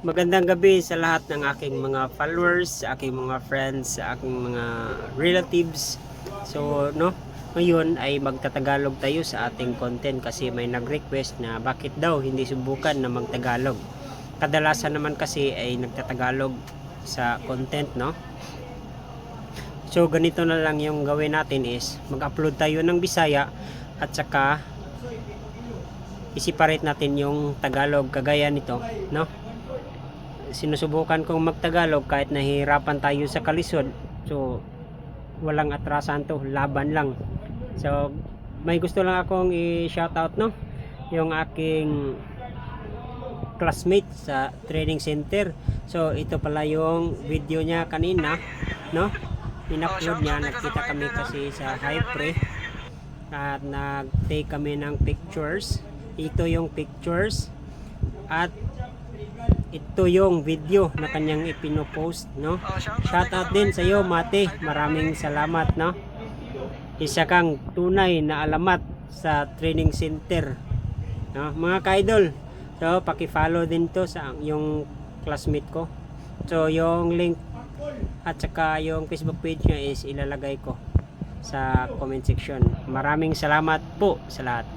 Magandang gabi sa lahat ng aking mga followers, sa aking mga friends, sa aking mga relatives. So, ngayon ay magtatagalog tayo sa ating content kasi may nag-request na bakit daw hindi subukan na magtagalog. Kadalasan naman kasi ay nagtatagalog sa content, no? So, ganito na lang yung gawin natin is mag-upload tayo ng Bisaya at saka i-separate natin yung Tagalog kagaya nito, no? Sinusubukan kong magtagalog kahit nahihirapan tayo sa kalisod. So walang atrasan to, laban lang. So may gusto lang akong i-shoutout, no, yung aking classmate sa training center. So ito pala yung video niya kanina, no, in-upload niya. Nagkita kami kasi sa Hypre at nag-take kami ng pictures. Ito yung pictures at ito yung video na kanyang ipinopost, no. Shout out din sa iyo, Mate, maraming salamat, no. Isa kang tunay na alamat sa training center, no, mga ka-idol. So paki-follow din to sa yung classmate ko. So yung link at saka yung Facebook page niya is ilalagay ko sa comment section. Maraming salamat po sa lahat.